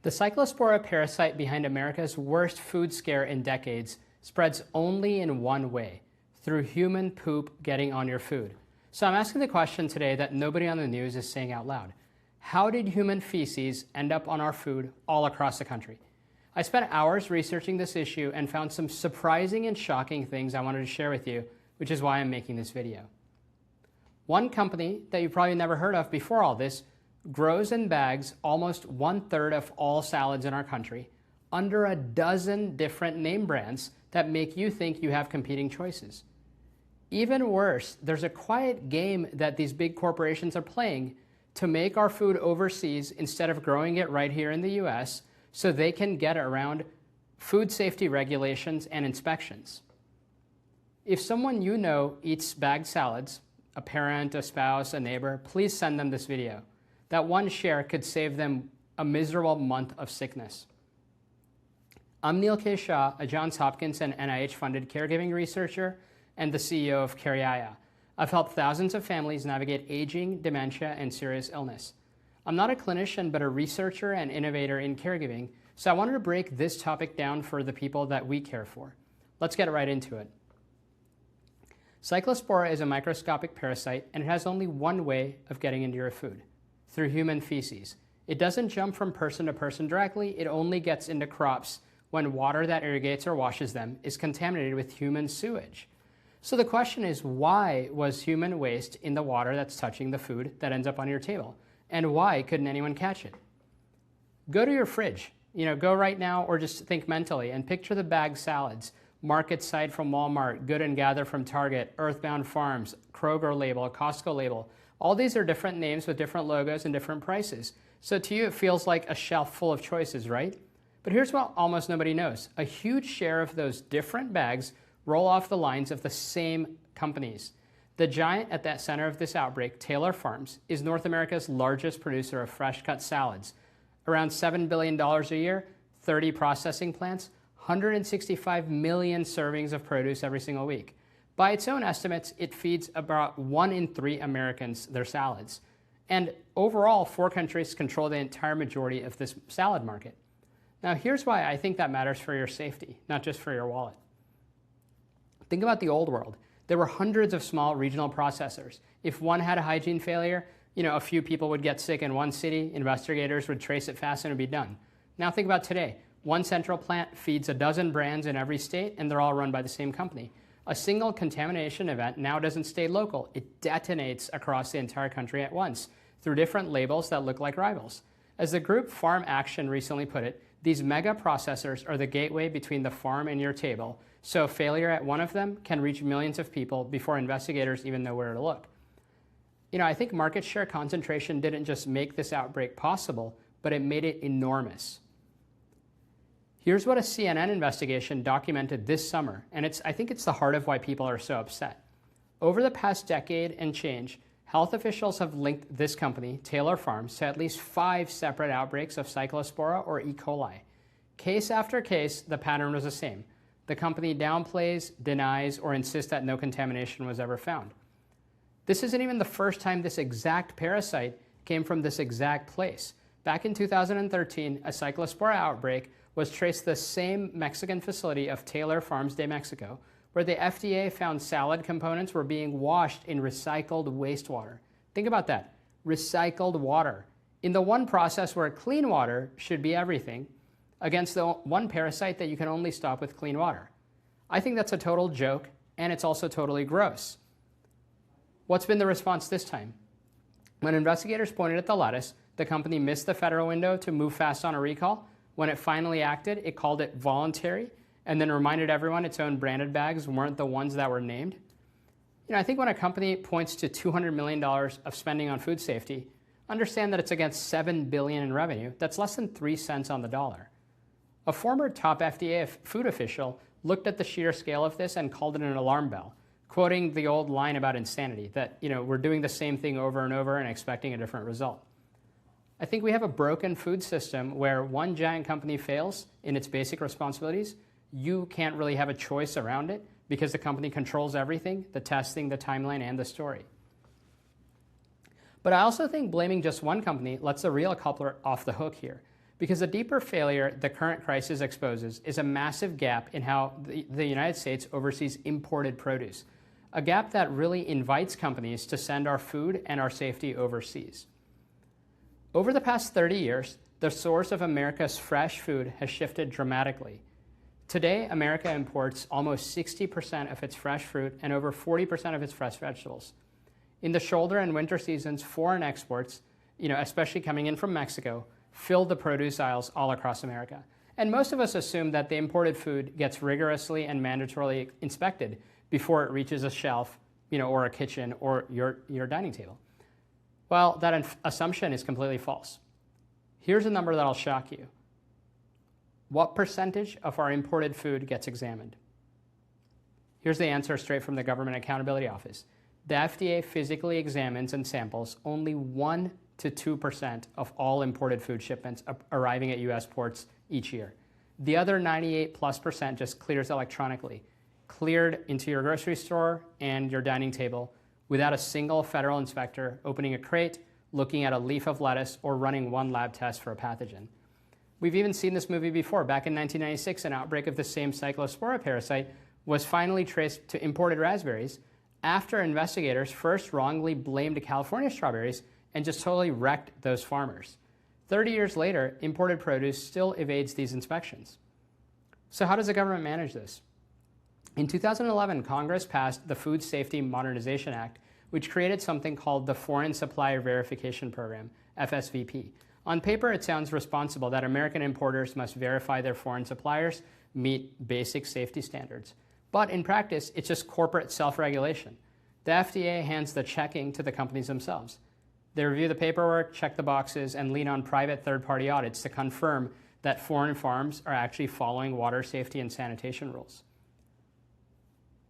The Cyclospora parasite behind America's worst food scare in decades spreads only in one way, through human poop getting on your food. So I'm asking the question today that nobody on the news is saying out loud. How did human feces end up on our food all across the country? I spent hours researching this issue and found some surprising and shocking things I wanted to share with you, which is why I'm making this video. One company that you probably never heard of before all this grows and bags almost 1/3 of all salads in our country under a dozen different name brands that make you think you have competing choices. Even worse, there's a quiet game that these big corporations are playing to make our food overseas instead of growing it right here in the US so they can get around food safety regulations and inspections. If someone you know eats bagged salads, a parent, a spouse, a neighbor, please send them this video. That one share could save them a miserable month of sickness. I'm Neil K. Shah, a Johns Hopkins and NIH-funded caregiving researcher and the CEO of Cariaya. I've helped thousands of families navigate aging, dementia, and serious illness. I'm not a clinician, but a researcher and innovator in caregiving, so I wanted to break this topic down for the people that we care for. Let's get right into it. Cyclospora is a microscopic parasite, and it has only one way of getting into your food, through human feces. It doesn't jump from person to person directly, it only gets into crops when water that irrigates or washes them is contaminated with human sewage. So the question is, why was human waste in the water that's touching the food that ends up on your table? And why couldn't anyone catch it? Go to your fridge, go right now or just think mentally and picture the bagged salads, Market Side from Walmart, Good and Gather from Target, Earthbound Farms, Kroger label, Costco label. All these are different names with different logos and different prices. So to you, it feels like a shelf full of choices, right? But here's what almost nobody knows. A huge share of those different bags roll off the lines of the same companies. The giant at the center of this outbreak, Taylor Farms, is North America's largest producer of fresh-cut salads. Around $7 billion a year, 30 processing plants, 165 million servings of produce every single week. By its own estimates, it feeds about 1 in 3 Americans their salads. And overall, 4 countries control the entire majority of this salad market. Now, here's why I think that matters for your safety, not just for your wallet. Think about the old world. There were hundreds of small regional processors. If one had a hygiene failure, a few people would get sick in one city, investigators would trace it fast and it would be done. Now think about today. One central plant feeds a dozen brands in every state and they're all run by the same company. A single contamination event now doesn't stay local. It detonates across the entire country at once through different labels that look like rivals. As the group Farm Action recently put it, these mega processors are the gateway between the farm and your table, so failure at one of them can reach millions of people before investigators even know where to look. I think market share concentration didn't just make this outbreak possible, but it made it enormous. Here's what a CNN investigation documented this summer, and I think it's the heart of why people are so upset. Over the past decade and change, health officials have linked this company, Taylor Farms, to at least 5 separate outbreaks of Cyclospora or E. coli. Case after case, the pattern was the same. The company downplays, denies, or insists that no contamination was ever found. This isn't even the first time this exact parasite came from this exact place. Back in 2013, a Cyclospora outbreak was traced to the same Mexican facility of Taylor Farms de Mexico, where the FDA found salad components were being washed in recycled wastewater. Think about that, recycled water. In the one process where clean water should be everything, against the one parasite that you can only stop with clean water. I think that's a total joke, and it's also totally gross. What's been the response this time? When investigators pointed at the lettuce, the company missed the federal window to move fast on a recall. When it finally acted, it called it voluntary, and then reminded everyone its own branded bags weren't the ones that were named. I think when a company points to $200 million of spending on food safety, understand that it's against $7 billion in revenue. That's less than 3 cents on the dollar. A former top FDA food official looked at the sheer scale of this and called it an alarm bell, quoting the old line about insanity, that we're doing the same thing over and over and expecting a different result. I think we have a broken food system where one giant company fails in its basic responsibilities. You can't really have a choice around it because the company controls everything, the testing, the timeline, and the story. But I also think blaming just one company lets the real culprit off the hook here. Because the deeper failure the current crisis exposes is a massive gap in how the United States oversees imported produce, a gap that really invites companies to send our food and our safety overseas. Over the past 30 years, the source of America's fresh food has shifted dramatically. Today, America imports almost 60% of its fresh fruit and over 40% of its fresh vegetables. In the shoulder and winter seasons, foreign exports, especially coming in from Mexico, fill the produce aisles all across America. And most of us assume that the imported food gets rigorously and mandatorily inspected before it reaches a shelf, or a kitchen or your dining table. Well, that assumption is completely false. Here's a number that'll shock you. What percentage of our imported food gets examined? Here's the answer straight from the Government Accountability Office. The FDA physically examines and samples only 1 to 2% of all imported food shipments arriving at U.S. ports each year. The other 98+% just clears electronically, cleared into your grocery store and your dining table without a single federal inspector opening a crate, looking at a leaf of lettuce, or running one lab test for a pathogen. We've even seen this movie before. Back in 1996, an outbreak of the same Cyclospora parasite was finally traced to imported raspberries after investigators first wrongly blamed California strawberries and just totally wrecked those farmers. 30 years later, imported produce still evades these inspections. So how does the government manage this? In 2011, Congress passed the Food Safety Modernization Act, which created something called the Foreign Supplier Verification Program, FSVP. On paper, it sounds responsible that American importers must verify their foreign suppliers meet basic safety standards. But in practice, it's just corporate self-regulation. The FDA hands the checking to the companies themselves. They review the paperwork, check the boxes, and lean on private third-party audits to confirm that foreign farms are actually following water safety and sanitation rules.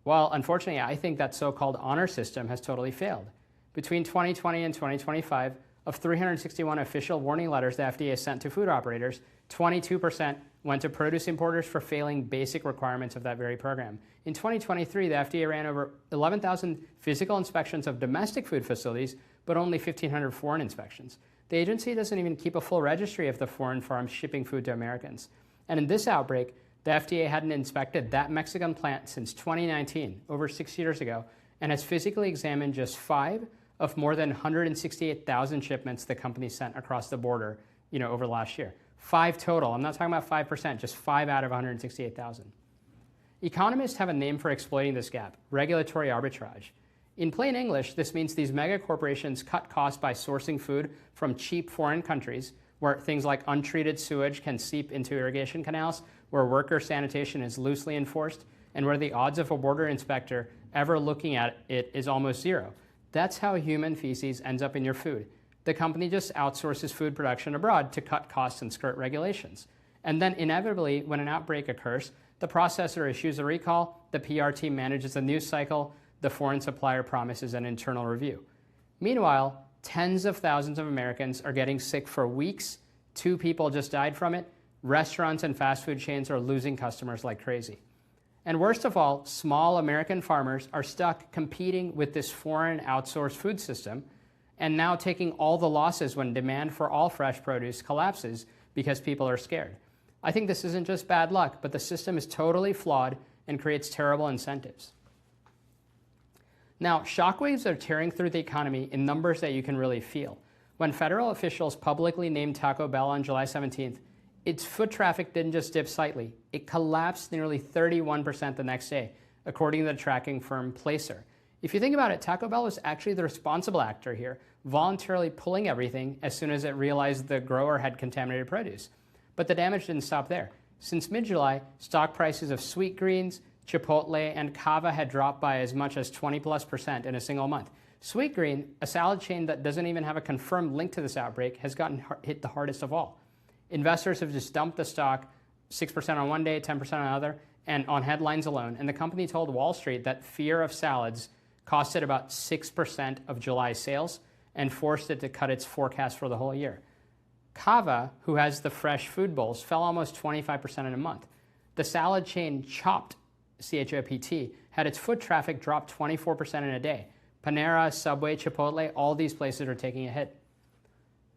Well, unfortunately, I think that so-called honor system has totally failed. Between 2020 and 2025, of 361 official warning letters the FDA sent to food operators, 22% went to produce importers for failing basic requirements of that very program. In 2023, the FDA ran over 11,000 physical inspections of domestic food facilities, but only 1,500 foreign inspections. The agency doesn't even keep a full registry of the foreign farms shipping food to Americans. And in this outbreak, the FDA hadn't inspected that Mexican plant since 2019, over 6 years ago, and has physically examined just 5 of more than 168,000 shipments the company sent across the border, over last year. 5 total. I'm not talking about 5%, just 5 out of 168,000. Economists have a name for exploiting this gap: regulatory arbitrage. In plain English, this means these mega corporations cut costs by sourcing food from cheap foreign countries where things like untreated sewage can seep into irrigation canals, where worker sanitation is loosely enforced, and where the odds of a border inspector ever looking at it is almost zero. That's how human feces ends up in your food. The company just outsources food production abroad to cut costs and skirt regulations. And then inevitably, when an outbreak occurs, the processor issues a recall, the PR team manages a news cycle, the foreign supplier promises an internal review. Meanwhile, tens of thousands of Americans are getting sick for weeks. 2 people just died from it. Restaurants and fast food chains are losing customers like crazy. And worst of all, small American farmers are stuck competing with this foreign outsourced food system and now taking all the losses when demand for all fresh produce collapses because people are scared. I think this isn't just bad luck, but the system is totally flawed and creates terrible incentives. Now, shockwaves are tearing through the economy in numbers that you can really feel. When federal officials publicly named Taco Bell on July 17th, its foot traffic didn't just dip slightly. It collapsed nearly 31% the next day, according to the tracking firm Placer. If you think about it, Taco Bell was actually the responsible actor here, voluntarily pulling everything as soon as it realized the grower had contaminated produce. But the damage didn't stop there. Since mid-July, stock prices of Sweetgreens, Chipotle, and Cava had dropped by as much as 20+% in a single month. Sweetgreen, a salad chain that doesn't even have a confirmed link to this outbreak, has gotten hit the hardest of all. Investors have just dumped the stock 6% on one day, 10% on another, and on headlines alone. And the company told Wall Street that fear of salads cost it about 6% of July's sales and forced it to cut its forecast for the whole year. Cava, who has the fresh food bowls, fell almost 25% in a month. The salad chain Chopt, C-H-O-P-T, had its foot traffic drop 24% in a day. Panera, Subway, Chipotle, all these places are taking a hit.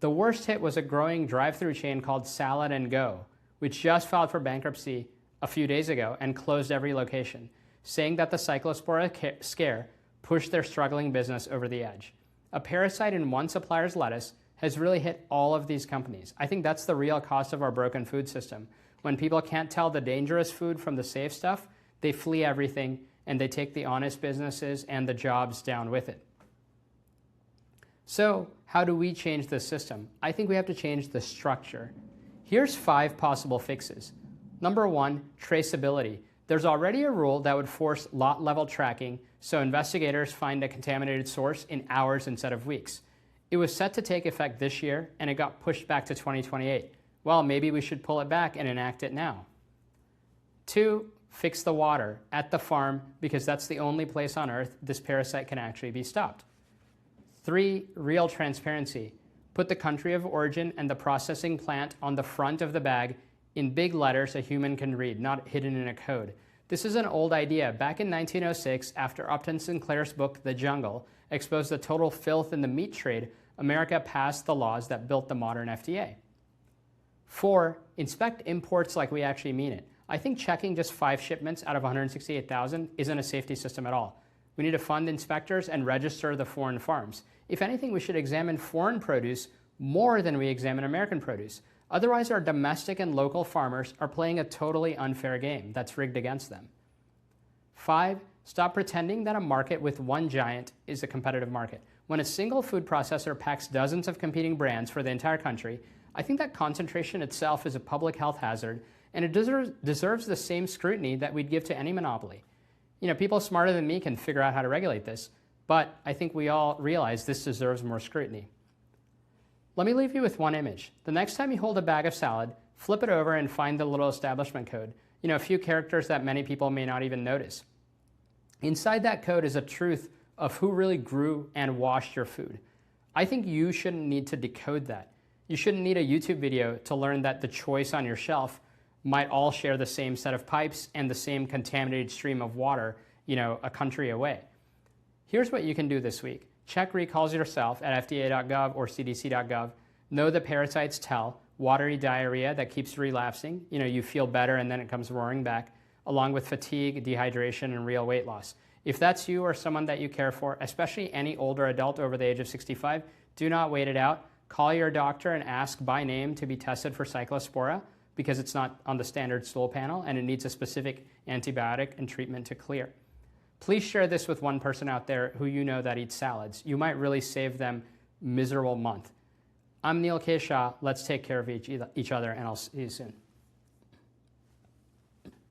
The worst hit was a growing drive-through chain called Salad and Go, which just filed for bankruptcy a few days ago and closed every location, saying that the Cyclospora scare pushed their struggling business over the edge. A parasite in one supplier's lettuce has really hit all of these companies. I think that's the real cost of our broken food system. When people can't tell the dangerous food from the safe stuff, they flee everything and they take the honest businesses and the jobs down with it. So, how do we change this system? I think we have to change the structure. Here's 5 possible fixes. Number 1, traceability. There's already a rule that would force lot level tracking so investigators find a contaminated source in hours instead of weeks. It was set to take effect this year and it got pushed back to 2028. Well, maybe we should pull it back and enact it now. 2, fix the water at the farm because that's the only place on earth this parasite can actually be stopped. 3, real transparency. Put the country of origin and the processing plant on the front of the bag in big letters a human can read, not hidden in a code. This is an old idea. Back in 1906, after Upton Sinclair's book, The Jungle, exposed the total filth in the meat trade, America passed the laws that built the modern FDA. 4, inspect imports like we actually mean it. I think checking just 5 shipments out of 168,000 isn't a safety system at all. We need to fund inspectors and register the foreign farms. If anything, we should examine foreign produce more than we examine American produce. Otherwise, our domestic and local farmers are playing a totally unfair game that's rigged against them. 5, stop pretending that a market with one giant is a competitive market. When a single food processor packs dozens of competing brands for the entire country, I think that concentration itself is a public health hazard, and it deserves the same scrutiny that we'd give to any monopoly. You know, people smarter than me can figure out how to regulate this, but I think we all realize this deserves more scrutiny. Let me leave you with one image. The next time you hold a bag of salad, flip it over and find the little establishment code. You know, a few characters that many people may not even notice. Inside that code is a truth of who really grew and washed your food. I think you shouldn't need to decode that. You shouldn't need a YouTube video to learn that the choice on your shelf might all share the same set of pipes and the same contaminated stream of water, you know, a country away. Here's what you can do this week. Check recalls yourself at fda.gov or cdc.gov. Know the parasites tell, watery diarrhea that keeps relapsing. You know, you feel better and then it comes roaring back, along with fatigue, dehydration, and real weight loss. If that's you or someone that you care for, especially any older adult over the age of 65, do not wait it out. Call your doctor and ask by name to be tested for Cyclospora because it's not on the standard stool panel and it needs a specific antibiotic and treatment to clear. Please share this with one person out there who you know that eats salads. You might really save them a miserable month. I'm Neil K. Shah. Let's take care of each other, and I'll see you soon.